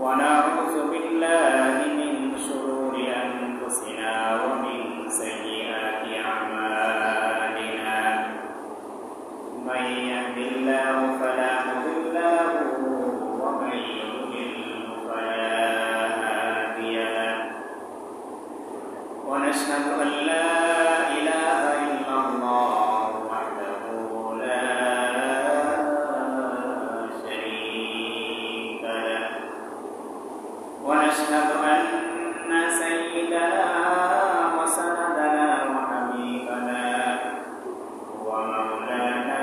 ونعوذ بالله من شرور أنفسنا ومن سيئات أعمالنا من يهد الله فلا مضل له ومن يضلل فلا هادي له ونشهد أن لا إله إلا الله وحده لا شريك له ونشهد أن سيدنا وسندنا وحبيبنا ومولانا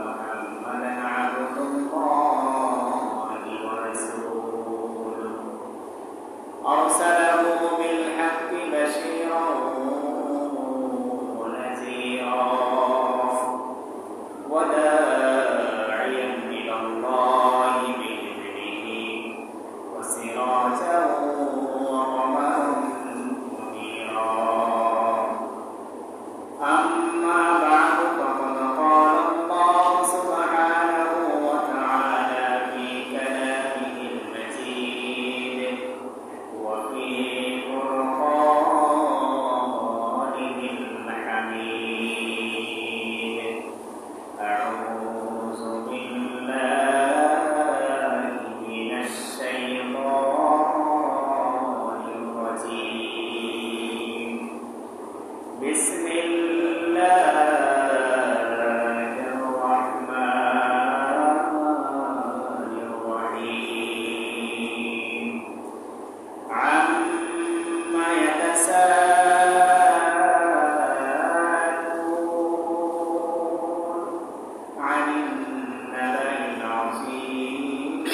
محمدا عبد الله ورسوله أرسله بالحق بشيرا ونذيرا وداعيا إلى الله بإذنه وسراجا وقمرا منيرا أما بعد فقد قال الله سبحانه وتعالى في كلامه المجيد وفي فرقانه الحميد أعوذ بالله من الشيطان الرجيم بسم الله الرحمن الرحيم عما يتساءلون عن النبأ العظيم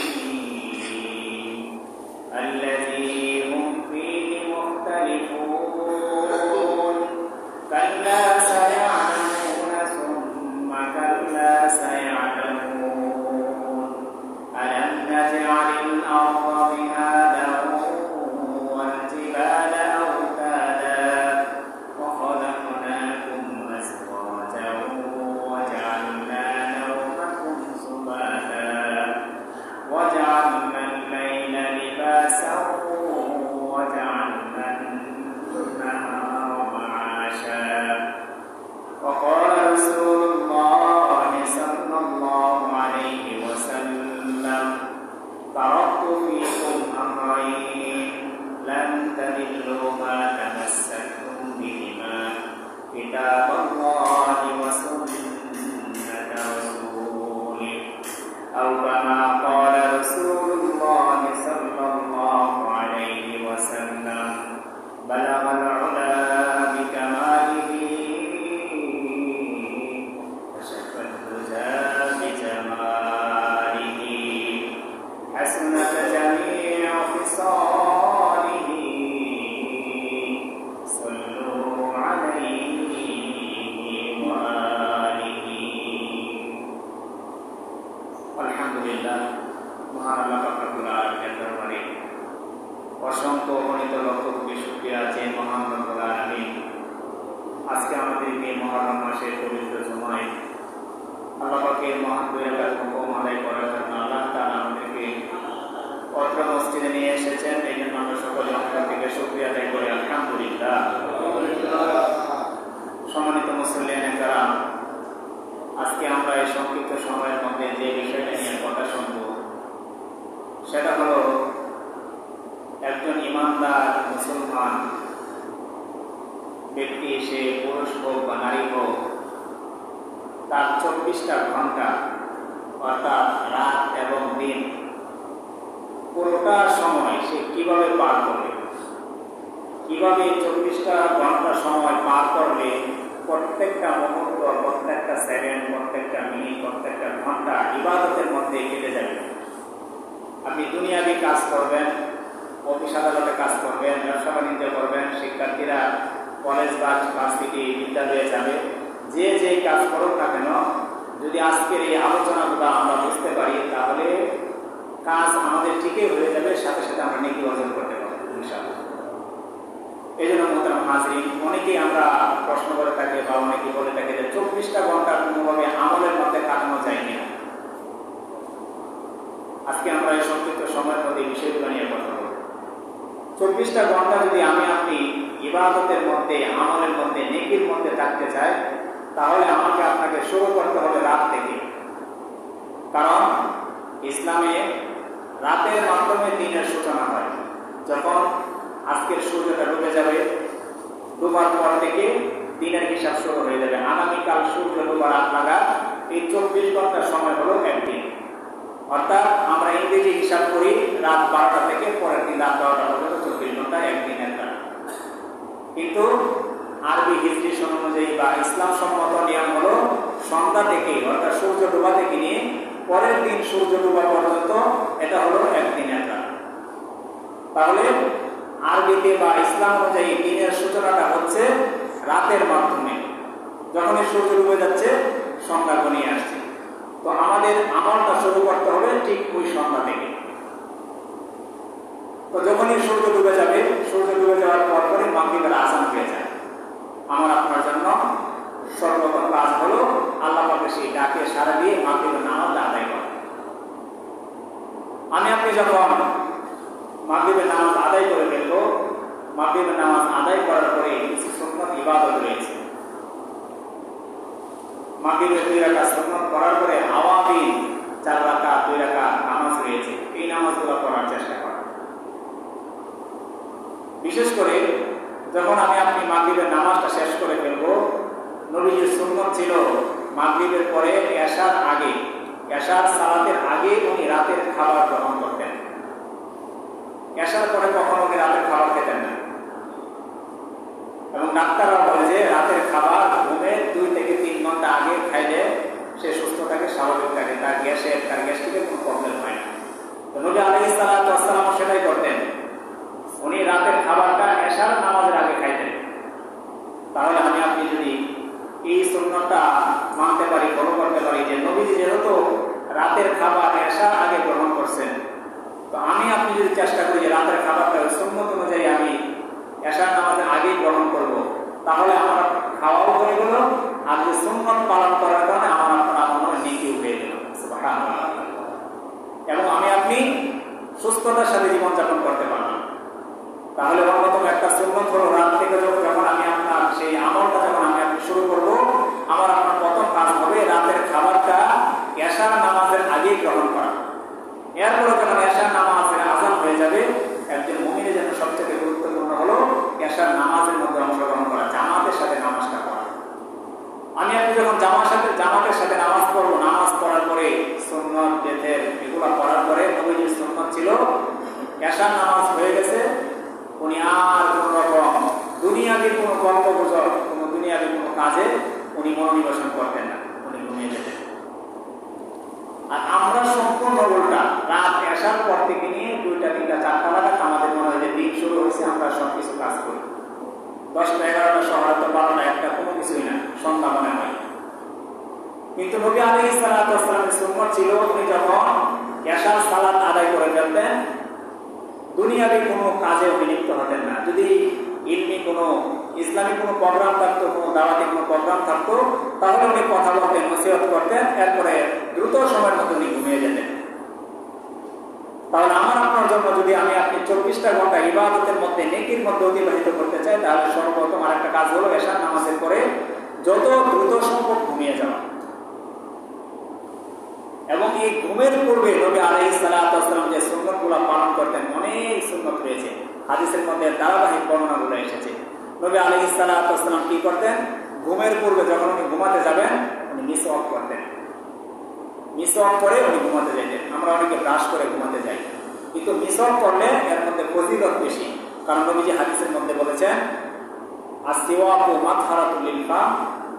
الذي هم فيه مختلفون كلا سيعلمون ثم كلا سيعلمون ألم نجعل الأرض مهادا والجبال أوتادا وخلقناكم أزواجا وجعلنا نومكم سباتا وجعلنا الليل لباسا وجعلنا النهار معاشا وقال رسول الله صلى الله عليه وسلم تركت فيكم أمرين لن تضلوا ما تمسكتم بهما كتاب الله وسنة رسوله أو كما قال رسول الله صلى الله عليه وسلم بلغ العلا بكماله وشف الدجى بجماله حسنت جميع خصاله صلوا عليه وآله আলহামদুলিল্লাহ মহান আল্লাহ পাক রব্বুল আলামিনের দরবারে অসংখ্য অগণিত লক্ষ কোটি শুকরিয়া যে মহান রব্বুল আলামিন আজকে আমাদেরকে মুহররম মাসের পবিত্র সময় আল্লাহ পাকের মহান দুই রাকাত হুকুম আদায় করার জন্য আল্লাহ তাআলা আমাদেরকে অত্র মসজিদে নিয়ে এসেছেন। এই জন্য আমরা সকলে আল্লাহর থেকে শুকরিয়া আদায় করি আলহামদুলিল্লাহ। সম্মানিত মুসল্লিয়ানে কেরাম, আজকে আমরা এই সংক্ষিপ্ত সময়ের মধ্যে যে বিষয়টা নিয়ে কথা শুনব সেটা হলো একজন ইমানদার মুসলমান ব্যক্তি, সে পুরুষ হোক বা নারী হোক, তার 24টা ঘন্টা অর্থাৎ রাত এবং দিন পুরোটা সময় সে কিভাবে পার করবে, কিভাবে 24টা ঘন্টা সময় পার করলে প্রত্যেকটা মুহূর্ত, প্রত্যেকটা সেকেন্ড, প্রত্যেকটা মিনিট, প্রত্যেকটা ঘন্টা ইবাদতের মধ্যে কেটে যাবে। আপনি দুনিয়াবি কাজ করবেন, অফিস আদালতে কাজ করবেন, ব্যবসা বাণিজ্য করবেন, শিক্ষার্থীরা কলেজ বা ভার্সিটি বিদ্যালয়ে যাবে, যে যেই কাজ করুক না কেন, যদি আজকের এই আলোচনাগুলো আমরা বুঝতে পারি তাহলে কাজ আমাদের ঠিকই হয়ে যাবে, সাথে সাথে আমরা নেকি অর্জন করতে পারবো ইনশাআল্লাহ। এই জন্য মোহতারাম হাজরিন, অনেকেই আমরা প্রশ্ন করে থাকি বা অনেকেই বলে থাকি যে 24টা ঘন্টা কোনোভাবে আমলের মধ্যে কাটানো যায় না। আজকে আমরা এই সংক্ষিপ্ত সময়ের মধ্যে এই বিষয়গুলো নিয়ে কথা বলব। 24টা ঘন্টা যদি আমি আপনি ইবাদতের মধ্যে, আমলের মধ্যে, নেকির মধ্যে থাকতে চাই, তাহলে আমাকে আপনাকে শুরু করতে হবে রাত থেকে। কারণ ইসলামে রাতের মাধ্যমে দিনের সূচনা হয়। যখন আজকের সূর্যটা ডুবে যাবে, ডুবার পর থেকে দিনের হিসাব শুরু হয়ে যাবে। আগামীকাল সূর্য ডুবার আগ লাগা এই 24 ঘন্টার সময় হলো একদিন। অর্থাৎ আমরা ইংরেজি হিসাব করি রাত 12টা থেকে পরের দিন রাত 12টা পর্যন্ত 24 ঘন্টা একদিন একটা। কিন্তু আরবি হিজরি সন অনুযায়ী বা ইসলাম সম্মত নিয়ম হলো সন্ধ্যা থেকে, অর্থাৎ সূর্য ডোবা থেকে নিয়ে পরের দিন সূর্য ডোবা পর্যন্ত এটা হলো একদিন একটা। তাহলে আরবিতে বা ইসলাম অনুযায়ী দিনের সূচনাটা হচ্ছে রাতের মাধ্যমে। যখনই সূর্য ডুবে যাচ্ছে সন্ধ্যা ঘনিয়ে আসছে, তো আমাদের আমলটা শুরু করতে হবে ঠিক ওই সন্ধ্যা থেকে। তো যখনই সূর্য ডুবে যাবে, সূর্য ডুবে যাওয়ার পর পরে মাগরিবের আযান হয়ে যায়। আমার আপনার জন্য সর্বপ্রথম কাজ হলো আল্লাহ পাকের সেই ডাকে সাড়া দিয়ে মাগরিবের নামাজ আদায় করা। আমি আপনি যখন মাগরিবের নামাজ আদায় করে ফেলবো, মাগরিবের নামাজ আদায় করার পরে কিছু সুন্নাত ইবাদত রয়েছে। মাগরিবের 2 রাকাত সুন্নাত করার পরে আওয়াবিন 4 রাকাত 2 রাকাত নামাজ রয়েছে। এই নামাজগুলো পড়ার চেষ্টা করা। বিশেষ করে যখন আমি আপনি মাগরিবের নামাজটা শেষ করে ফেলবো, নবীজির সুন্নাত ছিল মাগরিবের পরে এশার আগে, এশার সালাতের আগে উনি রাতের খাবার গ্রহণ করতেন। এশার পরে কখনো উনি রাতের খাবার খেতেন না। এবং ডাক্তাররা বলে যে রাতের খাবার ঘুমের 2 থেকে 3 ঘন্টা আগে খাইলে সে সুস্থ থাকে, স্বাভাবিক থাকে, তার গ্যাস্ট্রিকের কোনো প্রবলেম হয় না। তো নবী আলাইহিস সালাতু ওয়াস সালাম সেটাই করতেন। উনি রাতের খাবারটা এশার নামাজের আগে খাইতেন। তাহলে আমি আপনি যদি এই সুন্নাতটা মানতে পারি, ফলো করতে পারি যে নবীজি যেহেতু রাতের খাবার এশার আগে গ্রহণ করছেন, তো আমি আপনি যদি চেষ্টা করি যে রাতের খাবারটা সুন্নাত অনুযায়ী আমি এশার নামাজের আগেই গ্রহণ করব, তাহলে আমার খাওয়াও হয়ে গেল, আর যে সুন্নাত পালন করার কারণে আমার আপনার আমল নেকি হয়ে গেল। সুবহানাল্লাহ। এবং আমি আপনি সুস্থতার সাথে জীবনযাপন করতে পারলাম। তাহলে অন্যতম একটা সুন্নাত হলো রাত থেকে যখন আমি আপনার সেই আমলটা যখন আমি আপনি শুরু করব, আমার আপনার প্রথম কাজ হবে রাতের খাবারটা এশার নামাজের আগেই গ্রহণ করা। এরপরে যখন এশার নামাজের আযান হয়ে যাবে, একজন মুমিনের জন্য সবচেয়ে গুরুত্বপূর্ণ হলো এশার নামাজের মধ্যে অংশগ্রহণ করা, জামাতের সাথে নামাজটা পড়া। আমি আপনি যখন জামাতের সাথে নামাজ পড়বো, নামাজ পড়ার পরে সুন্নাত বেতের এগুলো পড়ার পরে নবীজির সুন্নাত ছিল এশার নামাজ হয়ে গেছে, উনি আর কোন রকম দুনিয়াবি কোনো গল্প গুজব, কোনো দুনিয়াবি কোনো কাজে উনি মনোনিবেশন করতেন না, উনি ঘুমিয়ে যেতেন। আর আমরা সম্পূর্ণ উল্টা, রাত এশার পর থেকে নিয়ে 2টা 3টা 4টা নাগাদ আমাদের মনে হয় যে দিন শুরু হয়েছে, আমরা সব কিছু কাজ করি। 10টা 11টা সকালে 12টা 1টা কোনো কিছুই না, সন্ধ্যা মনে হয়। কিন্তু নবী আলাইহিস সালাতু ওয়াস সালামের সুন্নাত ছিল উনি যখন এশার সালাত আদায় করে ফেলতেন, দুনিয়াবি কোনো কাজে উনি লিপ্ত হতেন না। যদি ইলমি কোনো ইসলামী কোনো প্রোগ্রাম থাকতো, কোনো দাওয়াতি কোনো প্রোগ্রাম থাকতো, তাহলে উনি কথা বলতেন, নসিহত করতেন, এরপরে দ্রুত সময়ের মধ্যে উনি ঘুমিয়ে যেতেন। তাহলে আমার আপনার জন্য যদি আমি আপনি 24টা ঘন্টা ইবাদতের মধ্যে, নেকির মধ্যে অতিবাহিত করতে চাই, তাহলে সর্বপ্রথম আরেকটা কাজ হলো এশার নামাজের পরে যত দ্রুত সম্ভব ঘুমিয়ে যাওয়া। এবং এই ঘুমের পূর্বে নবী আলাইহিস সালাতু ওয়াস সালাম যে সুন্নাতগুলো পালন করতেন, অনেক সুন্নাত রয়েছে, হাদিসের মধ্যে ধারাবাহিক বর্ণনাগুলো এসেছে। নবী আলাইহিস সালাতু ওয়াস সালাম কি করতেন? ঘুমের পূর্বে যখন উনি ঘুমাতে যাবেন, উনি মিসওয়াক করতেন। মিসওয়াক করে উনি ঘুমাতে যাইতেন। আমরা অনেকে ব্রাশ করে ঘুমাতে যাই, কিন্তু মিসওয়াক করলে এর মধ্যে ফজিলত বেশি। কারণ নবীজি হাদিসের মধ্যে বলেছেন, আসওয়াকু মাতহারাতুল লিল ফাম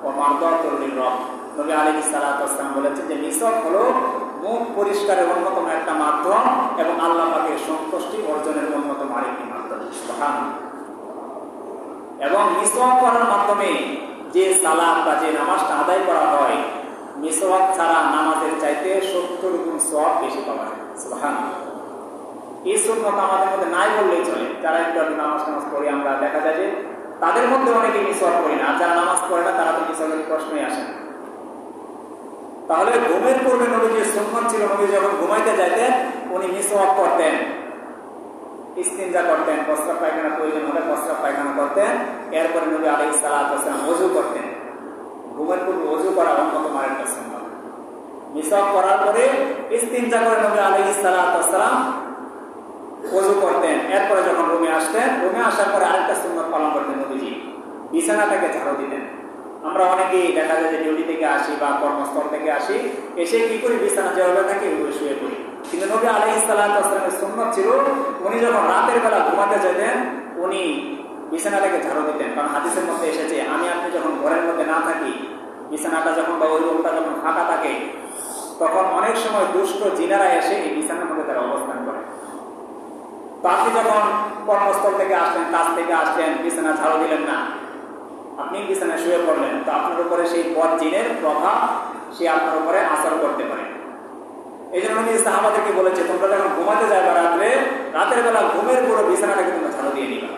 ওয়া মারদাতুল লির রব। নবী আলাইহিস সালাতু ওয়াস সালাম বলেছেন যে মিসওয়াক হলো মুখ পরিষ্কারের অন্যতম একটা মাধ্যম এবং আল্লাহ পাকের সন্তুষ্টি অর্জনের অন্যতম আরেকটি মাধ্যম। সুবহানাল্লাহ। এবং মিসওয়াক করার মাধ্যমে যে সালাত বা যে নামাজটা আদায় করা হয়, মিসওয়াক ছাড়া নামাজের চাইতে 70 গুণ সওয়াব বেশি পাওয়া যায়। সুবহানাল্লাহ। এই সুন্নাত আমাদের মধ্যে নাই বললেই চলে। যারা একটু নামাজ পড়ি, আমরা দেখা যায় যে তাদের মধ্যে অনেকে মিসওয়াক করি না, আর যারা নামাজ পড়ে না তারা তো মিসওয়াকের প্রশ্নই আসে না। তাহলে ঘুমের পূর্বে নবীজির সুন্নাত ছিল, নবী যখন ঘুমাইতে যাইতেন উনি মিসওয়াক করতেন, ইস্তিনজা করতেন, প্রস্রাব পায়খানা প্রয়োজন হলে প্রস্রাব পায়খানা করতেন। এরপরে নবী আলাইহিস সালাতু ওয়াস সালাম ওযু করতেন। ঘুমের পূর্বে ওযু করা অন্যতম আরেকটা সুন্নাত। মিসওয়াক করার পরে ইস্তিনজা করে নবী আলাইহিস সালাতু ওয়াস সালাম ওযু করতেন। এরপরে যখন রুমে আসতেন, রুমে আসার পরে আরেকটা সুন্নাত পালন করতেন নবীজি, বিছানাটাকে ঝাড়ু দিতেন। আমরা অনেকেই দেখা যায় যে ডিউটি থেকে আসি বা কর্মস্থল থেকে আসি, এসে কি করি, বিছানা যেভাবে থাকে ওইভাবে শুয়ে পড়ি। কিন্তু নবী আলাইহিস সালাতু ওয়াস সালামের সুন্নাত ছিল উনি যখন রাতের বেলা ঘুমাতে যেতেন উনি বিছানাটাকে ঝাড়ু দিতেন। কারণ হাদিসের মধ্যে এসেছে, আমি আপনি যখন ঘরের মধ্যে না থাকি, বিছানাটা যখন বা ওই রুমটা যখন ফাঁকা থাকে, তখন অনেক সময় দুষ্ট জিনারা এসে এই বিছানার মধ্যে তারা অবস্থান করে। তো আপনি যখন কর্মস্থল থেকে আসলেন, কাজ থেকে আসলেন, বিছানা ঝাড়ু দিলেন না, আপনি বিছানায় শুয়ে পড়লেন, তো আপনার উপরে সেই বদ জিনের প্রভাব সে আপনার উপরে আসর করতে পারে। এই জন্য উনি সাহাবাদেরকে বলেছে, তোমরা যখন ঘুমাতে যাবে রাতের বেলা ঘুমের পুরো বিছানাটাকে তোমরা ঝাড়ু দিয়ে নিবা।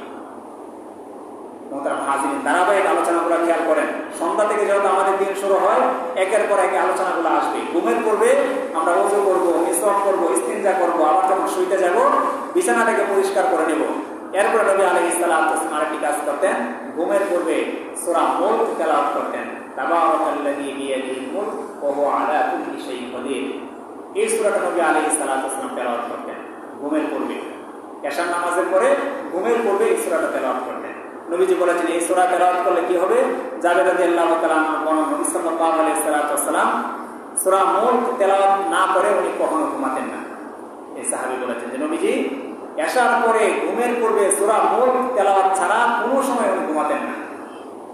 ধারাবাহিক আলোচনাগুলো খেয়াল করেন, সন্ধ্যা থেকে যেহেতু আমাদের দিন শুরু হয়, একের পর এক আলোচনাগুলো আসবে। ঘুমের পূর্বে আমরা ওযু করবো, মিসওয়াক করবো, ইস্তিনজা করবো, আবার যখন শুইতে যাব বিছানাটাকে পরিষ্কার করে নেব। এরপরে নবী আলাইহিস সালাতু ওয়াস সালাম আরেকটি কাজ করতেন, ঘুমের পূর্বে সূরা মুলক তেলাওয়াত করতেন। তাবারাকাল্লাযী বিয়াদিহিল মুলক ওয়া হুয়া আলা কুল্লি শাইইন কাদির। এই সূরাটা নবী আলাইহিস সালাতু ওয়াস সালাম তেলাওয়াত করতেন ঘুমের পূর্বে। এশার নামাজের পরে ঘুমের পূর্বে এই সূরাটা তেলাওয়াত করতেন। নবীজি বলেছেন, এই সূরা তেলাওয়াত করলে কি হবে? জাবের রাদিয়াল্লাহু তাআলা বর্ণনা, নবী সাল্লাল্লাহু আলাইহি ওয়াসাল্লাম সূরা মুলক তেলাওয়াত না করে উনি কখনো ঘুমাতেন না। এই সাহাবী বলেছেন যে নবীজি এশার পরে ঘুমের পূর্বে সূরা মুলক তেলাওয়াত ছাড়া কোনো সময় উনি ঘুমাতেন না।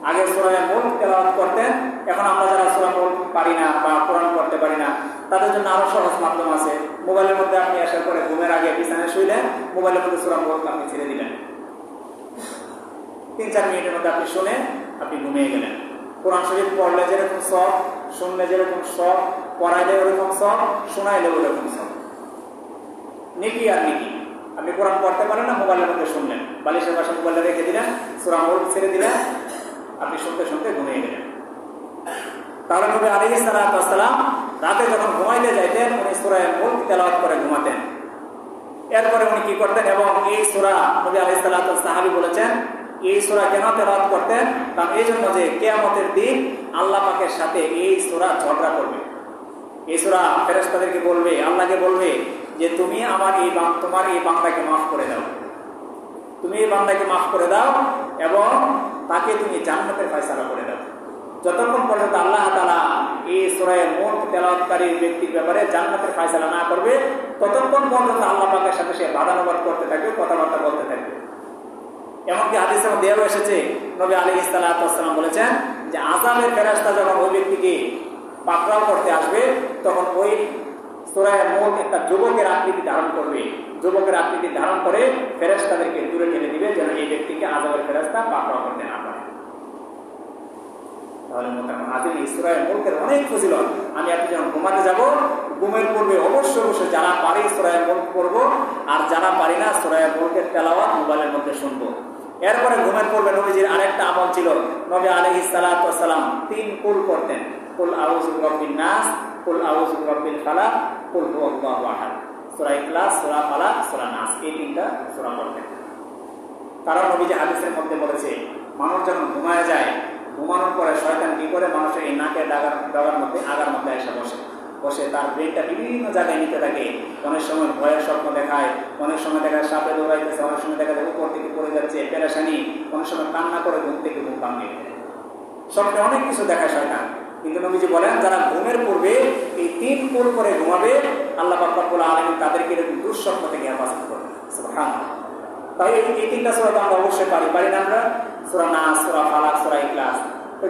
আগে সূরা মুলক তেলাওয়াত করতেন। এখন আমরা যারা সূরা মুলক পারি না বা কোরআন পড়তে পারি না, তাদের জন্য আরো সহজ মাধ্যম আছে। মোবাইলের মধ্যে আপনি এশার পরে ঘুমের আগে বিছানায় শুইলেন, মোবাইলের মধ্যে সূরা মুলক আপনি ছেড়ে দিলেন, 3-4 মিনিটের মধ্যে আপনি শুনে আপনি ঘুমিয়ে গেলেন। কোরআন শরীফ পড়লে যেরকম সব, শুনলে যেরকম সব, পড়াইলে ওরকম সব, শোনাইলে ওরকম সব, নেকি আর নেকি। আপনি কোরআন পড়তে পারেন না, মোবাইলের মধ্যে শুনলেন, বালিশের পাশে মোবাইলটা রেখে দিলেন, সূরা মুলক ছেড়ে দিলেন, আপনি শুনতে শুনতে ঘুমিয়ে গেলেন। তাহলে নবী আলাইহিস সালাতু ওয়াস সালাম রাতে যখন ঘুমাইতে যাইতেন উনি সূরা মুলক তেলাওয়াত করে ঘুমাতেন। এরপরে উনি কি করতেন, এবং এই সূরা নবী আলাইহিস সালাতু ওয়াস সাহাবী বলেছেন, এই সূরা কেন তেলাওয়াত করতেন? কারণ এই জন্য যে কিয়ামতের দিন আল্লাহ পাকের সাথে এই সূরা ঝগড়া করবে। এই সূরা ফেরেশতাদেরকে বলবে, আল্লাহকে বলবে যে তুমি তোমার এই বান্দাকে মাফ করে দাও, তুমি এই বান্দাকে মাফ করে দাও এবং তাকে তুমি জান্নাতের ফয়সালা করে দাও। যতক্ষণ পর্যন্ত আল্লাহ তাআলা এই সূরা মুলক তেলাওয়াতকারী ব্যক্তির ব্যাপারে জান্নাতের ফয়সালা না করবে, ততক্ষণ পর্যন্ত আল্লাহ পাকের সাথে সে বাদানুবাদ করতে থাকবে, কথাবার্তা বলতে থাকবে। এমনকি হাদিসের মধ্যে এসেছে, নবী আলাইহিস সালাতু ওয়াস সালাম বলেছেন যে আযাবের ফেরেশতা যখন ওই ব্যক্তিকে পাকড়াও করতে আসবে, তখন ওই সূরা মুলক একটা যুবকের আকৃতি ধারণ করবে। যুবকের আকৃতি ধারণ করে ফেরেশতাদেরকে দূরে ঠেলে দিবে, যেন এই ব্যক্তিকে আযাবের ফেরেশতা পাকড়াও করতে না পারে। তাহলে মোতাবেক হাদিস এই সূরা মুলকের অনেক ফজিলত। আমি আপনি যখন ঘুমাতে যাব, ঘুমের পূর্বে অবশ্যই যারা পারি সূরা মুলক পড়ব, আর যারা পারি না সূরা মুলকের তেলাওয়াত মোবাইলের মধ্যে শুনবো। এরপরে ঘুমের পূর্বে নবীজির আরেকটা আমল ছিল, নবী আলাইহিস সালাতু ওয়াস সালাম 3 কুল করতেন। কুল আউযু বিরাব্বিন নাস, কুল আউযু বিরাব্বিল ফালাক, কুল হুয়াল্লাহু আহাদ। সূরা ইখলাস, সূরা ফালাক, সূরা নাস, এই 3টা সূরা পড়তেন। কারণ নবীজি হাদিসের মধ্যে বলেছে, মানুষ যখন ঘুমায় যায়, ঘুমানোর পরে শয়তান কি করে, মানুষের এই নাকের আগার মধ্যে এসে বসে তার ব্রেনটা বিভিন্ন জায়গায় নিতে থাকে। অনেক সময় ভয়ের স্বপ্ন দেখায়, অনেক সময় দেখায় সাপে দৌড়াইতেছে, অনেক সময় দেখা যায় উপর থেকে পড়ে যাচ্ছে, পেরেশানি, অনেক সময় কান্না করে ঘুম থেকে ঘুম ভাঙে, স্বপ্নে অনেক কিছু দেখায় শয়তান। কিন্তু নবীজি বলেন, যারা ঘুমের পূর্বে এই 3 কুল করে ঘুমাবে, আল্লাহ পাক রব্বুল আলামিন তাদেরকে এরকম দুঃস্বপ্ন থেকে হেফাজত করবে। সুবহানাল্লাহ। তাই এই 3টা সূরা তো আমরা অবশ্যই পারি না আমরা? সূরা নাস, সূরা ফালাক, সূরা ইখলাস।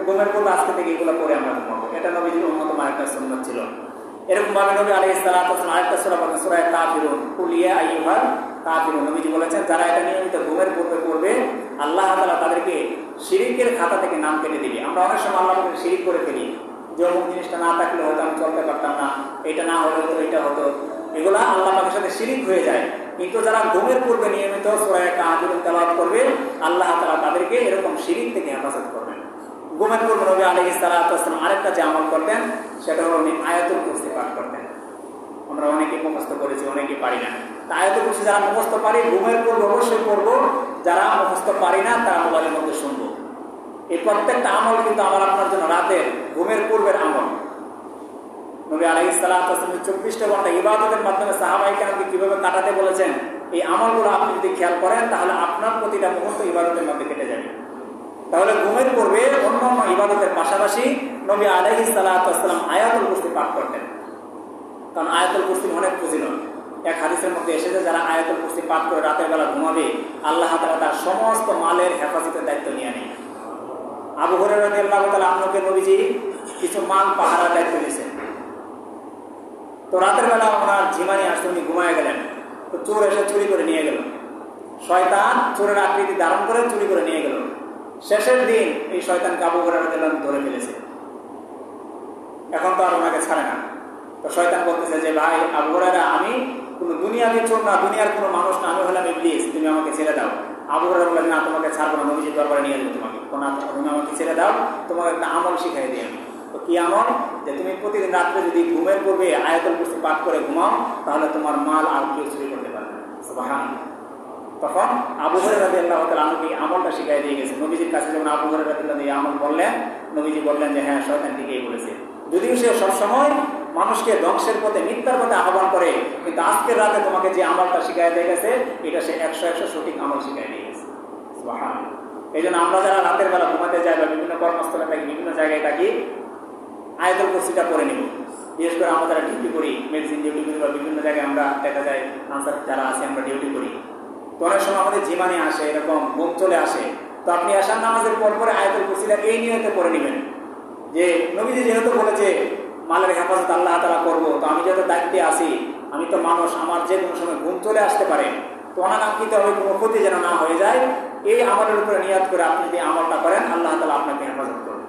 ঘুমের পূর্বে আজকে থেকে এগুলো পড়ে আমরা ঘুমাবো। এটা নবীজির অন্যতম আরেকটা সুন্নাত ছিল। এরকম ভাবে নবী আলাইহিস সালাতু ওয়াস সালাম আরেকটা সূরা পড়েন, সূরা কাফিরুন, কুল ইয়া আইয়ুহাল কাফিরুন। নবীজি বলেছেন, যারা এটা নিয়মিত ঘুমের পূর্বে পড়বে, আল্লাহ তাআলা তাদেরকে শিরকের খাতা থেকে নাম কেটে দিবে। আমরা অনেক সময় আল্লাহকে শিরক করে ফেলি, যে অমুক জিনিসটা না থাকলে হয়তো আমি চলতে পারতাম না, এটা না হলে হয়তো এটা হতো, এগুলা আল্লাহ পাকের সাথে শিরক হয়ে যায়। কিন্তু যারা ঘুমের পূর্বে নিয়মিত সূরা কাফিরুন তেলাওয়াত করবে, আল্লাহ তাআলা তাদেরকে এরকম শিরক থেকে হেফাজত করবেন। ঘুমের পূর্বে নবী আলাইহিস সালাতু ওয়াস সালাম আরেকটা যে আমল করতেন, সেটা হলো উনি আয়াতুল কুরসি পাঠ করতেন। আমরা অনেকে মুখস্থ করেছি, অনেকে পারি না। আয়াতুল কুরসি যারা মুখস্থ পারি ঘুমের পূর্বে অবশ্যই পড়বো, যারা মুখস্থ পারি না তারা মোবাইলের মধ্যে শুনবো। এই প্রত্যেকটা আমল কিন্তু আমার আপনার জন্য রাতের ঘুমের পূর্বের আমল। নবী আলাইহিস সালাতু ওয়াস সালাম 24টা ঘন্টা ইবাদতের মাধ্যমে সাহাবায়ে কেরামকে কিভাবে কাটাতে বলেছেন, এই আমলগুলো আপনি যদি খেয়াল করেন তাহলে আপনার প্রতিটা মুহূর্ত ইবাদতের মধ্যে কেটে যাবে। তাহলে ঘুমের পূর্বে অন্যান্য ইবাদতের পাশাপাশি নবী আলাইহিস সালাতু ওয়াস সালাম আয়াতুল কুরসি পাঠ করতেন, কারণ আয়াতুল কুরসির অনেক ফজিলত। এক হাদিসের মধ্যে এসেছে যারা আয়াতুল কুরসি পাঠ করে রাতের বেলা ঘুমাবে আল্লাহ তাআলা তার সমস্ত মালের হেফাজতের দায়িত্ব নিয়ে নেন। আবু হুরায়রা রাদিয়াল্লাহু তাআলা আনহুকে নবীজি কিছু মাল পাহারার দায়িত্ব দিয়েছেন। তো রাতের বেলা ওনার ঝিমানি আসতে উনি ঘুমায় গেলেন, তো চোর এসে চুরি করে নিয়ে গেল। শয়তান চোরের আকৃতি ধারণ করে চুরি করে নিয়ে গেল। শেষের দিন এই শয়তানকে আবু হুরায়রা রাদিয়াল্লাহু আনহু ধরে ফেলেছে। এখন তো আর ওনাকে ছাড়ে না। তো শয়তান বলতেছে যে ভাই আবু হুরায়রা, আমি কোনো দুনিয়াবি চোর না, দুনিয়ার কোনো মানুষ না, আমি হলাম ইবলিস, তুমি আমাকে ছেড়ে দাও। আবু হুরায়রা বললেন না, তোমাকে ছাড়বো না, নবীজির দরবারে নিয়ে যাবো তোমাকে। তুমি আমাকে ছেড়ে দাও, তোমাকে একটা আমল শিখাই দিই আমি। তো কি আমল? যে তুমি প্রতিদিন রাত্রে যদি ঘুমের পূর্বে আয়াতুল কুরসি পাঠ করে ঘুমাও তাহলে তোমার মাল আর কেউ চুরি করতে পারবে না। সুবহানাল্লাহ। তখন আবু হুরায়রা রাদিয়াল্লাহু তাআলা আনহু এই আমলটা শিখাই দিয়ে গেছে। নবীজির কাছে যখন আবু হুরায়রা রাদিয়াল্লাহু আনহু এই আমল বললেন, নবীজি বললেন যে হ্যাঁ, শয়তান ঠিকই বলেছে। যদিও সে সবসময় মানুষকে ধ্বংসের পথে মিথ্যার পথে আহ্বান করে, কিন্তু আজকের রাতে তোমাকে যে আমলটা শিখাই দিয়ে গেছে এটা সে 100 সঠিক আমল শিখাই দিয়ে গেছে। সুবহানাল্লাহ। এই জন্য আমরা যারা রাতের বেলা ঘুমাতে যাই বা বিভিন্ন কর্মস্থলে থাকি, বিভিন্ন জায়গায় থাকি, আয়াতুল কুরসিটা পড়ে নিব। বিশেষ করে আমরা যারা ডিউটি করি, মেডিসিন ডিউটি করি বা বিভিন্ন জায়গায় আমরা দেখা যায় আনসার যারা আছে আমরা ডিউটি করি, তো অনেক সময় আমাদের জীবনে আসে, এরকম ঘুম চলে আসে। তো আপনি আশার নামাজের পর পরে আয়াতুল কুরসিটা এই নিয়তে পড়ে নেবেন যে নবীজি যেহেতু বলেছে মালের হেফাজত আল্লাহ তাআলা করবো, তো আমি যেহেতু দায়িত্বে আছি, আমি তো মানুষ, আমার যে কোনো সময় ঘুম চলে আসতে পারে, তো অনাকাঙ্ক্ষিত হবে কোনো ক্ষতি যেন না হয়ে যায়, এই আমলের উপরে নিয়াত করে আপনি যে আমলটা করেন আল্লাহ তাআলা আপনাকে হেফাজত করবেন।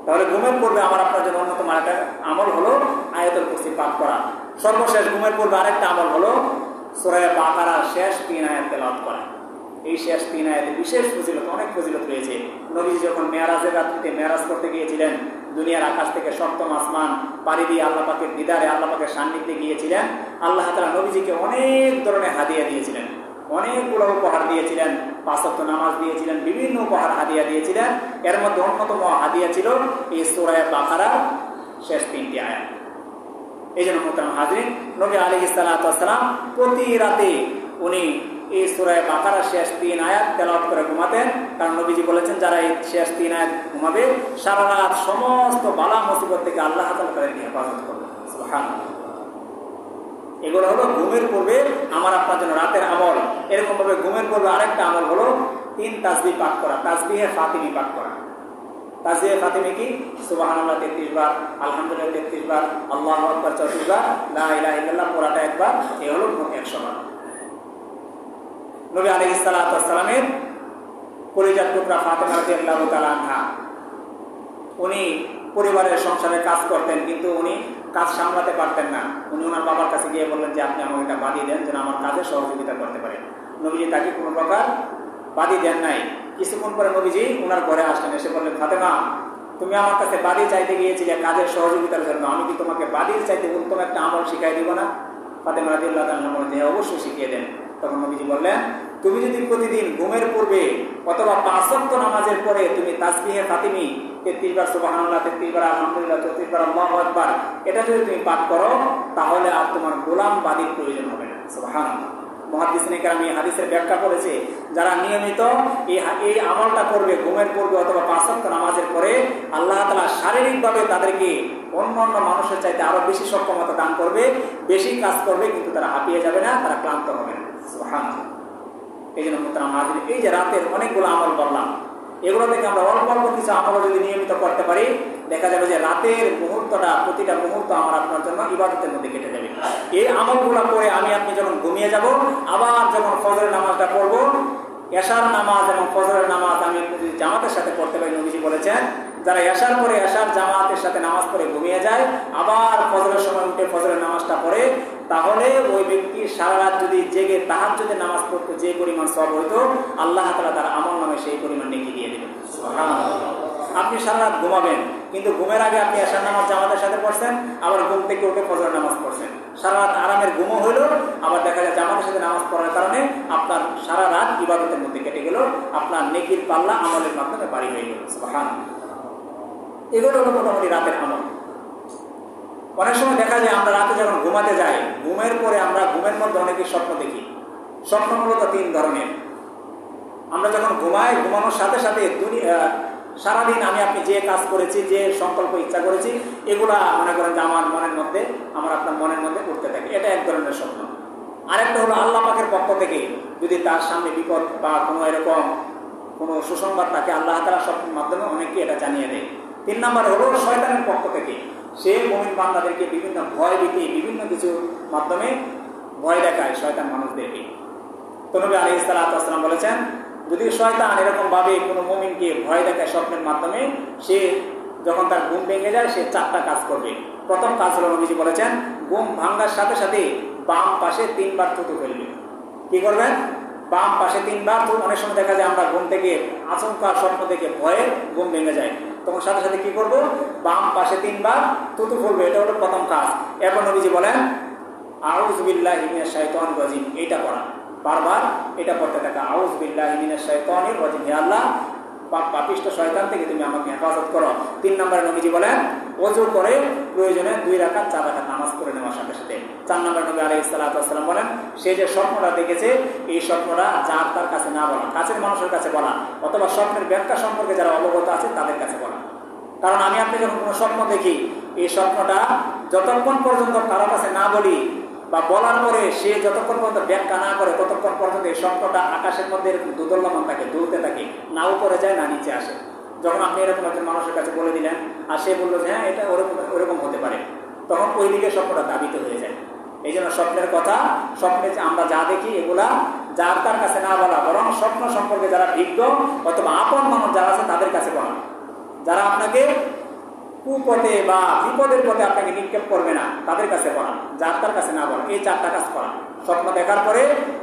তাহলে ঘুমের পূর্বে আমার আপনার জন্য অন্যতম আরেকটা আমল হলো আয়াতুল কুরসি পাঠ করা। সর্বশেষ ঘুমের পূর্বে আরেকটা আমল হলো সূরা বাকারার শেষ 3 আয়াত তেলাওয়াত করা। এই শেষ 3 আয়াতে বিশেষ ফজিলত, অনেক ফজিলত রয়েছে। নবীজি যখন মেরাজের রাত্রিতে মেরাজ করতে গিয়েছিলেন, দুনিয়ার আকাশ থেকে সপ্তম আসমান পাড়ি দিয়ে আল্লাহ পাকের দিদারে, আল্লাহ পাকের সান্নিধ্যে গিয়েছিলেন। আল্লাহ তাআলা নবীজিকে অনেক ধরনের হাদিয়া দিয়েছিলেন, অনেকগুলো উপহার দিয়েছিলেন, 5 ওয়াক্ত নামাজ দিয়েছিলেন, বিভিন্ন উপহার হাদিয়া দিয়েছিলেন। এর মধ্যে অন্যতম হাদিয়া ছিল এই সূরা বাকারার শেষ 3টি আয়াত। এই জন্য মোহতারাম হাজরিন, নবী আলাইহিস সালাতু ওয়াস সালাম প্রতি রাতে উনি এই সূরা বাকারার শেষ 3 আয়াত তেলাওয়াত করে ঘুমাতেন। কারণ নবীজি বলেছেন যারা এই শেষ 3 আয়াত ঘুমাবে সারা রাত সমস্ত বালা মুসিবত থেকে আল্লাহ তাআলা তাদেরকে হেফাজত করবেন। সুবহানাল্লাহ। এগুলো হলো ঘুমের পূর্বে আমার আপনার জন্য রাতের আমল। এরকম ভাবে ঘুমের পূর্বে আরেকটা আমল হলো 3 তাসবিহ পাঠ করা, তাসবিহে ফাতিমি পাঠ করা। তাসবিহে ফাতিমি কি? সুবহানাল্লাহ 33 বার, আলহামদুলিল্লাহ 33 বার, আল্লাহু আকবার 34 বার, লা ইলাহা ইল্লাল্লাহ পুরাটা একবার, এই হলো মোট 100 বার। নবী আলাইহিস সালাতু ওয়াস সালামের পরিজাত পুত্র ফাতেমা রাদিয়াল্লাহু তাআলা আনহা, উনি পরিবারের সংসারে কাজ করতেন, কিন্তু উনি কাজ সামলাতে পারতেন না। উনি ওনার বাবার কাছে গিয়ে বললেন যে আপনি আমাকে এটা বাদি দেন যেন আমার কাজে সহযোগিতা করতে পারে। নবীজি তাকে কোনো প্রকার বাদি দেন নাই। কিছুক্ষণ পরে নবীজি ওনার ঘরে আসলেন, এসে বললেন ফাতেমা, তুমি আমার কাছে বাদি চাইতে গিয়েছিলে কাজের সহযোগিতার জন্য, আমি কি তোমাকে বাদির চাইতে উত্তম একটা আমল শিখাই দিব না? ফাতেমা রাদিয়াল্লাহু তাআলা বললেন অবশ্যই শিখিয়ে দেন। তখন নবীজি বললেন তুমি যদি প্রতিদিন ঘুমের পূর্বে অথবা 5 ওয়াক্ত নামাজের পরে তুমি তাসবিহে ফাতিমি 33 বার সুবহানাল্লাহ, 33 বার আলহামদুলিল্লাহ, 34 বার আল্লাহু আকবার, এটা যদি তুমি পাঠ করো তাহলে আর তোমার গোলাম বাদির প্রয়োজন হবে না। সুবহানাল্লাহ। মুহাদ্দিসিনে কেরাম এই হাদিসের ব্যাখ্যা করেছে যারা নিয়মিত এই আমলটা করবে ঘুমের পূর্বে অথবা 5 ওয়াক্ত নামাজের পরে, আল্লাহ তাআলা শারীরিকভাবে তাদেরকে অন্যান্য মানুষের চাইতে আরো বেশি সক্ষমতা দান করবে, বেশি কাজ করবে, কিন্তু তারা হাঁপিয়ে যাবে না, তারা ক্লান্ত হবে না। সুবহানাল্লাহ। এই জন্য মোহতারাম হাজরিন, এই যে রাতের অনেকগুলো আমল বললাম, এগুলো থেকে আমরা অল্প অল্প কিছু আমল যদি নিয়মিত করতে পারি, দেখা যাবে যে রাতের মুহূর্তটা, প্রতিটা মুহূর্ত আমার আপনার জন্য ইবাদতের মধ্যে কেটে যাবে। এই আমলগুলো করে আমি আপনি যখন ঘুমিয়ে যাব, আবার যখন ফজরের নামাজটা পড়বো, এশার নামাজ এবং ফজরের নামাজ আমি জামাতের সাথে পড়তে পারি। নবীজি বলেছেন যারা এশার পরে এশার জামাতের সাথে নামাজ পড়ে ঘুমিয়ে যায়, আবার ফজরের সময় উঠে ফজরের নামাজটা পড়ে, তাহলে ওই ব্যক্তি সারা রাত যদি জেগে তাহাজ্জুদের নামাজ পড়তে যে পরিমাণ সওয়াব হইতো, আল্লাহ তাআলা তার আমল নামে সেই পরিমাণ নেকি দিয়ে দেবেন। সুবহানাল্লাহ। আপনি সারা রাত ঘুমাবেন, কিন্তু ঘুমের আগে আপনি এশার নামাজ জামাতের সাথে পড়ছেন, আবার ঘুম থেকে উঠে ফজরের নামাজ পড়ছেন, সারা রাত আরামের ঘুমও হইলো, আবার দেখা যায় জামাতের সাথে নামাজ পড়ার কারণে আপনার সারা রাত ইবাদতের মধ্যে কেটে গেল, আপনার নেকির পাল্লা আমলের মাধ্যমে বাড়ি হয়ে গেল। সুবহানাল্লাহ। এগুলো হলো মোটামুটি রাতের আমল। অনেক সময় দেখা যায় আমরা রাতে যখন ঘুমাতে যাই, ঘুমের পরে আমরা ঘুমের মধ্যে অনেকে স্বপ্ন দেখি। স্বপ্ন মূলত 3 ধরনের। আমরা যখন ঘুমাই, ঘুমানোর সাথে সাথে সারাদিন আমি আপনি যে কাজ করেছি, যে সংকল্প ইচ্ছা করেছি, এগুলা মনে করেন যে আমার মনের মধ্যে, আমার আপনার মনের মধ্যে উঠতে থাকে। এটা এক ধরনের স্বপ্ন। আরেকটা হলো আল্লাহ পাকের পক্ষ থেকে যদি তার সামনে বিপদ বা কোনো এরকম কোনো সুসংবাদ তাকে আল্লাহ তাআলা স্বপ্নের মাধ্যমে অনেকে এটা জানিয়ে দেয়। 3 নম্বর হলো শয়তানের পক্ষ থেকে, সে মুমিন বান্দাদেরকে বিভিন্ন ভয় ভীতি, বিভিন্ন কিছুর মাধ্যমে ভয় দেখায় শয়তান মানুষদেরকে। তো নবী আলাইহিস সালাতু ওয়াস সালাম বলেছেন, যদি শয়তান এরকম ভাবে কোনো মুমিনকে ভয় দেখায় স্বপ্নের মাধ্যমে, সে যখন তার ঘুম ভেঙে যায় সে 4টা কাজ করবে। প্রথম কাজ হলো নবীজি বলেছেন, ঘুম ভাঙার সাথে সাথে বাম পাশে 3 বার থুতু ফেলবে। কি করবেন? বাম পাশে 3 বার। অনেক সময় দেখা যায় আমরা ঘুম থেকে আচমকা স্বপ্ন থেকে ভয়ে ঘুম ভেঙে যায়, তখন সাথে সাথে কি করবো? বাম পাশে 3 বার থুতু ফেলবে। এটা হলো প্রথম কাজ। এরপর নবীজি বলেন, আউযু বিল্লাহি মিনাশ শাইতানির রাজিম, এইটা পড়া, বারবার এটা পড়তে থাকা। আউযু বিল্লাহি মিনাশ শাইতানির রাজিম, হে আল্লাহ পাপিষ্ঠ শয়তান থেকে তুমি আমাকে হেফাজত করো। 3 নম্বরে নবীজি বলেন, ওযু করে প্রয়োজনে 2 রাকাত 4 রাকাত নামাজ পড়ে নেওয়ার সাথে সাথে। 4 নম্বরে নবী আলাইহিস সালাতু ওয়াস সালাম বলেন, সে যে স্বপ্নটা দেখেছে এই স্বপ্নটা যার তার কাছে না বলা, কাছের মানুষের কাছে বলা, অথবা স্বপ্নের ব্যাখ্যা সম্পর্কে যারা অবগত আছে তাদের কাছে বলা। কারণ আমি আপনি যখন কোনো স্বপ্ন দেখি, এই স্বপ্নটা যতক্ষণ পর্যন্ত কারো কাছে না বলি বা বলার পরে সে যতক্ষণ পর্যন্ত ব্যাখ্যা না করে, ততক্ষণ পর্যন্ত এই স্বপ্নটা আকাশের মধ্যে এরকম দোদুল্যমান থাকে, দুলতে থাকে, না উপরে যায় না নিচে আসে। যখন আপনি এরকম একজন মানুষের কাছে বলে দিলেন আর সে বললো যে হ্যাঁ এটা ওরকম হতে পারে, তখন ওই দিকে স্বপ্নটা দাবিত হয়ে যায়। এই জন্য স্বপ্নের কথা, স্বপ্নে আমরা যা দেখি এগুলা যার তার কাছে না বলা, বরং স্বপ্ন সম্পর্কে যারা বিজ্ঞ অথবা আপন মানুষ যারা আছে তাদের কাছে বলা। যারা আপনাকে কুপথে বা বিপদের পথে আপনাকে নিক্ষেপ করবে না তাদের কাছে বলা, যার তার কাছে না বলা। এই 4টা কাজ করা। স্বপ্ন দেখার পরে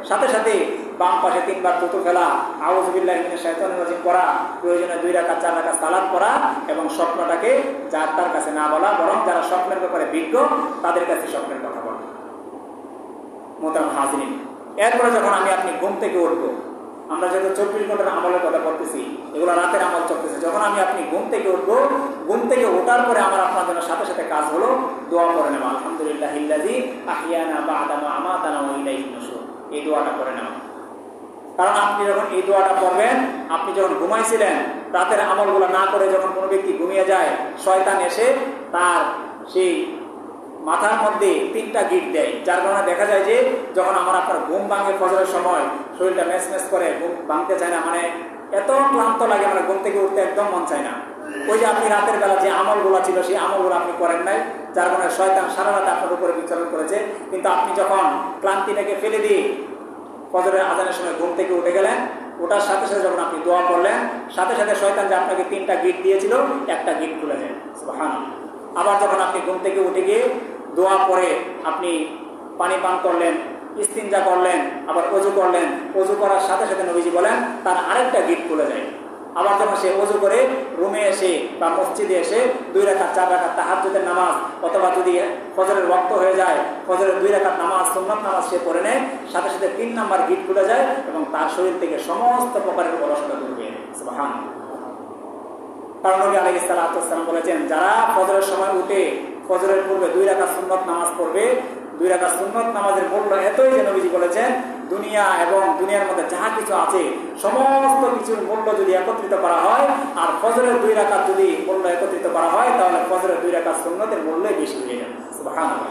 সাথে সাথে বাম পাশে 3 বার থুতু ফেলা, আউযু বিল্লাহি মিনাশ শাইতানির রাজিম পড়া, প্রয়োজনে 2 রাকাত 4 রাকাত সালাত পড়া, এবং স্বপ্নটাকে যার তার কাছে না বলা, বরং যারা স্বপ্নের ব্যাপারে বিজ্ঞ তাদের কাছে স্বপ্নের কথা বলা। মোহতারাম হাজিরিন, এরপরে যখন আমি আপনি ঘুম থেকে উঠবো, আমরা যেহেতু 24 ঘন্টার আমলের কথা বলতেছি, এগুলো রাতের আমল চলতেছে। যখন আমি আপনি ঘুম থেকে উঠবো, ঘুম থেকে ওঠার পরে আমার আপনার জন্য সাথে সাথে কাজ হলো দোয়া করে নেওয়া, আলহামদুলিল্লাহিল্লাযী আহইয়ানা বা'দা মা আমাতানা ওয়া ইলাইহিন নুশুর। এই দোয়াটা করে নেওয়া। কারণ আপনি যখন এই দোয়াটা করবেন, আপনি যখন ঘুমাইছিলেন, রাতের আমলগুলো না করে যখন কোনো ব্যক্তি ঘুমিয়ে যায়, শয়তান এসে তার সেই মাথার মধ্যে 3টা গিট দেয়, যার কারণে দেখা যায় যে যখন আমার আপনার ঘুম ভাঙে ফজরের সময়, শরীরটা ম্যাচ করে, ঘুম ভাঙতে চায় না, মানে এত ক্লান্ত লাগে, মানে ঘুম থেকে উঠতে একদম মন চায় না। ওই যে আপনি রাতের বেলা যে আমলগুলো ছিল সেই আমলগুলো আপনি করেন নাই, যার কারণে শয়তান সারা রাত আপনার উপরে বিচরণ করেছে। কিন্তু আপনি যখন ক্লান্তিটাকে ফেলে দিয়ে ফজরের আজানের সময় ঘুম থেকে উঠে গেলেন, ওটার সাথে সাথে যখন আপনি দোয়া করলেন, সাথে সাথে শয়তান যে আপনাকে 3টা গিট দিয়েছিল, একটা গিট খুলে যায়। সুবহানাল্লাহ। আবার যখন আপনি ঘুম থেকে উঠে গিয়ে দোয়া পরে আপনি পানি পান করলেন, ইস্তিনজা করলেন, আবার ওযু করলেন, ওযু করার সাথে সাথে নবীজি বলেন তার আরেকটা গিট খুলে যায়। আবার যখন সে ওযু করে রুমে এসে বা মসজিদে এসে 2 রাকাত 4 রাকাত তাহাজ্জুদের নামাজ, অথবা যদি ফজরের ওয়াক্ত হয়ে যায় ফজরের 2 রাকাত নামাজ, সুন্নাত নামাজ সে পড়ে নেয়, সাথে সাথে 3 নাম্বার গিট খুলে যায় এবং তার শরীর থেকে সমস্ত প্রকারের অলসতা দূর হয়ে যায়। সুবহানাল্লাহ। কারণ নবী আলাইহিস সালাতু ওয়াস সালাম বলেছেন, যারা ফজরের সময় উঠে ফজরের পূর্বে 2 রাকাত সুন্নাত নামাজ পড়বে, 2 রাকাত সুন্নাত নামাজের মূল্য এতই যে নবীজি বলেছেন, দুনিয়া এবং দুনিয়ার মধ্যে যাহা কিছু আছে সমস্ত কিছুর মূল্য যদি একত্রিত করা হয় আর ফজরের 2 রাকাত যদি মূল্য একত্রিত করা হয়, তাহলে ফজরের 2 রাকাত সুন্নাতের মূল্যই বেশি হয়ে যাবে। সুবহানাল্লাহ।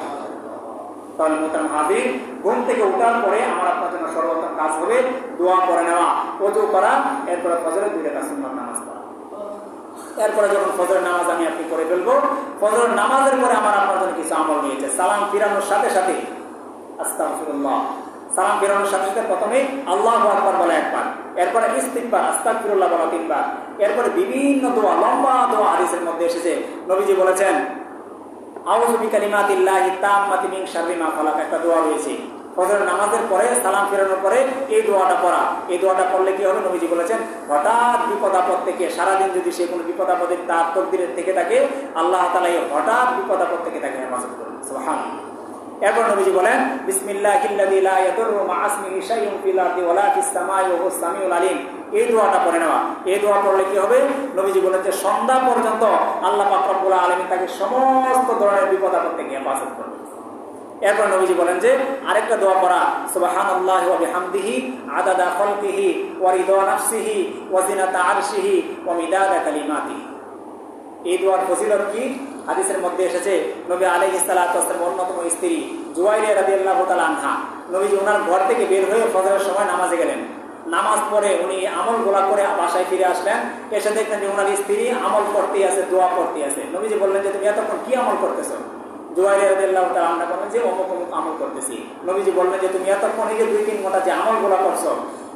তাহলে মোহতারাম হাজির, ঘুম থেকে ওঠার পরে আমার আপনার জন্য সর্বোত্তম কাজ হবে দোয়া করে নেওয়া, ওযু করা, এরপরে ফজরের 2 রাকাত সুন্নাত নামাজ পড়া। এরপরে যখন ফজরের নামাজ আমি আপনি করে ফেলবো, ফজরের নামাজের পরে আমার আপনার জন্য কিছু আমল নিয়েছে। সালাম ফিরানোর সাথে সাথে আস্তাগফিরুল্লাহ, সালাম ফিরানোর সাথে সাথে প্রথমে আল্লাহু আকবার বলা 1 বার, এরপরে ইস্তিগফার আস্তাগফিরুল্লাহ বলা 3 বার, এরপরে বিভিন্ন দোয়া, লম্বা দোয়া হাদিসের মধ্যে এসেছে। নবীজি বলেছেন আউযু বিকালিমাতিল্লাহি তাম্মাতি মিন শাররি মা খালাক, একটা দোয়া রয়েছে। ফজরের নামাজের পরে সালাম ফেরানোর পরে এই দোয়াটা পড়া। এই দোয়াটা পড়লে কি হবে? নবীজি বলেছেন হঠাৎ বিপদ আপদ থেকে, সারাদিন যদি সে কোনো বিপদ আপদের তার তকদিরের থেকে থাকে, আল্লাহ তাআলা এই হঠাৎ বিপদ আপদ থেকে তাকে হেফাজত করবেন। সুবহানাল্লাহ। এরপর নবীজি বলেন বিসমিল্লাহিল্লাযী লা ইয়াদুররু মা ইসমিহি শাইউন ফিল আরদি ওয়ালা ফিস সামাই ওয়া হুয়াস সামিউল আলীম। এই দোয়াটা পড়ে নেওয়া। এই দোয়া পড়লে কি হবে? নবীজি বলেন যে সন্ধ্যা পর্যন্ত আল্লাহ পাক রব্বুল আলামিন তাকে সমস্ত ধরনের বিপদ আপদ থেকে হেফাজত করবেন। এরপর নবীজি বলেন যে আরেকটা দোয়া পড়া, সুবহানাল্লাহি ওয়া বিহামদিহি আদাদা খালকিহি ওয়া রিদা নাফসিহি ওয়া জিনাতা আরশিহি ওয়া মিদাদা কালিমাতিহি। এই দোয়ার ফজিলত কি? হাদিসের মধ্যে এসেছে নবী আলাইহিস সালাতু ওয়াস সালামের অন্যতম স্ত্রী জুয়াইরিয়া রাদিয়াল্লাহু তাআলা আনহা, নবীজি ওনার ঘর থেকে বের হয়ে ফজরের সময় নামাজে গেলেন। নামাজ পড়ে উনি আমল গোলা করে বাসায় ফিরে আসলেন। এসে দেখলেন যে ওনার স্ত্রী আমল করতেই আছে, দোয়া করতে আছে। নবীজি বললেন যে তুমি এতক্ষণ কি আমল করতেছো? জুয়াইরিয়া রাদিয়াল্লাহু তাআলা আনহা বললেন যে অমুক অমুক আমল করতেছি। নবীজি বললেন যে তুমি এতক্ষণ এই যে 2-3 ঘন্টা যে আমল গোলা করছো,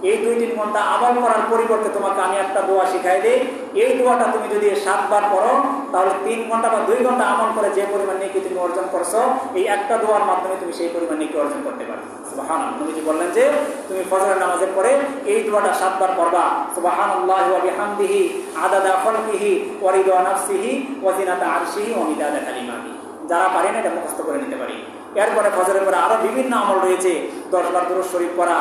এই 2-3 ঘন্টা আমল করার পরিবর্তে তোমাকে আমি একটা দোয়া শিখাই দিই। এই দোয়াটা তুমি যদি 7 বার পড়ো, তাহলে 3 ঘন্টা বা 2 ঘন্টা আমল করে যে পরিমাণ নেকি তুমি অর্জন করছো, এই একটা দোয়ার মাধ্যমে তুমি সেই পরিমাণ নেকি অর্জন করতে পারো। সুবহানাল্লাহ। নবীজি বললেন যে তুমি ফজরের নামাজের পরে এই দোয়াটা 7 বার পড়বা, সুবহানাল্লাহি ওয়া বিহামদিহি আদাদা খালকিহি ওয়া রিদা নাফসিহি ওয়া জিনাতা আরশিহি ওয়া মিদাদা কালিমাতিহি। যারা পারে না এটা মুখস্থ করে নিতে পারি। এরপরে ফজরের পরে আরো বিভিন্ন আমল রয়েছে। 10 বার দুরূদ শরীফ পড়া,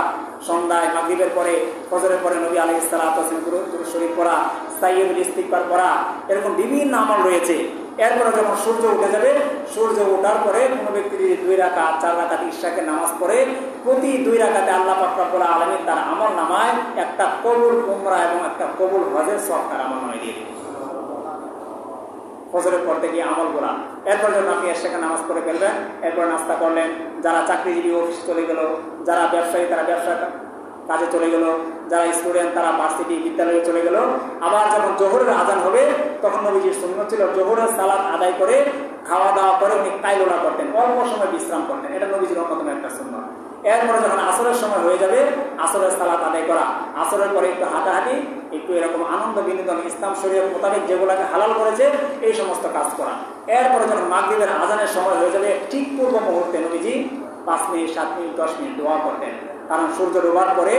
সন্ধ্যায় মাগরিবের পরে, ফজরের পরে নবী আলাইহিস সালাতু ওয়াস সালাম দুরূদ শরীফ পড়া, সাইয়্যিদুল ইস্তিগফার পড়া, এরকম বিভিন্ন আমল রয়েছে। এরপরে যখন সূর্য উঠে যাবে, সূর্য ওঠার পরে কোনো ব্যক্তি যদি 2 রাকাত 4 রাকাত ইশাকে নামাজ পড়ে, প্রতি 2 রাকাতে আল্লাহ পাক রব্বুল আলামিন তার আমল নামায় একটা কবুল উমরা এবং একটা কবুল হজের সওয়াব তার আমল নামায় দিয়ে দিবেন। ফজরের পর থেকে আমল করা। এরপর যখন আপনি এশাকে নামাজ পড়ে ফেলবেন, এরপর নাস্তা করলেন, যারা চাকরিজীবী অফিস চলে গেল, যারা ব্যবসায়ী তারা ব্যবসা কাজে চলে গেল, যারা স্টুডেন্ট তারা ভার্সিটি বিদ্যালয়ে চলে গেল। আবার যখন জোহরের আজান হবে, তখন নবীজির সুন্নাত ছিল জোহরের সালাত আদায় করে খাওয়া দাওয়া করে উনি কাইলুলা করতেন, অল্প সময় বিশ্রাম করতেন। এটা নবীজির অন্যতম একটা সুন্নাত। এরপরে যখন আসরের সময় হয়ে যাবে, আসরের সালাত আদায় করা, আসরের পরে একটু হাঁটাহাঁটি, একটু এরকম আনন্দ বিনোদন, ইসলাম শরীয়ত মোতাবেক যেগুলোকে হালাল করেছে এই সমস্ত কাজ করা। এরপরে যখন মাগরিবের আজানের সময় হয়ে যাবে, ঠিক পূর্ব মুহূর্তে নবীজি 5 মিনিট 7 মিনিট 10 মিনিট দোয়া করতেন। কারণ সূর্য ডোবার পরে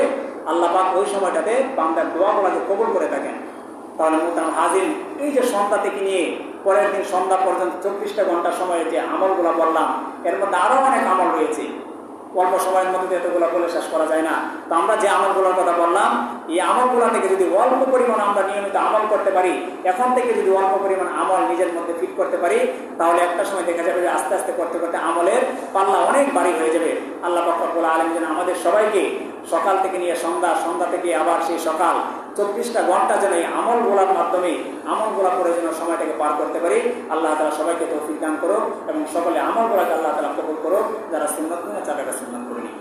আল্লাহ পাক ওই সময়টাতে বান্দার দোয়াগুলোকে কবুল করে থাকেন। তাহলে মুহতারাম হাজির, এই যে সন্ধ্যা থেকে নিয়ে পরের দিন সন্ধ্যা পর্যন্ত 24টা ঘন্টা সময়ে যে আমলগুলো বললাম, এর মধ্যে আরো অনেক আমল রয়েছে। অল্প সময়ের মধ্যে এতগুলো বলে শেষ করা যায় না। তো আমরা যে আমলগুলোর কথা বললাম, এই আমলগুলো থেকে যদি অল্প পরিমাণ আমরা নিয়মিত আমল করতে পারি, এখন থেকে যদি অল্প পরিমাণ আমল নিজের মধ্যে ফিট করতে পারি, তাহলে একটা সময় দেখা যাবে যে আস্তে আস্তে করতে করতে আমলের পাল্লা অনেক বাড়ি হয়ে যাবে। আল্লাহ পাক রব্বুল আলামিন যেন আমাদের সবাইকে সকাল থেকে নিয়ে সন্ধ্যা, সন্ধ্যা থেকে আবার সেই সকাল 24টা ঘন্টা যেন এই আমলগুলোর মাধ্যমে আমলগুলা করে যেন সময়টাকে পার করতে পারি। আল্লাহ তাআলা সবাইকে তৌফিক দান করুক এবং সকলে আমলগুলোকে আল্লাহ তাআলা কবুল করুক। যারা সুন্নাত মেনে তাদেরকে সুন্নাত করে নিন।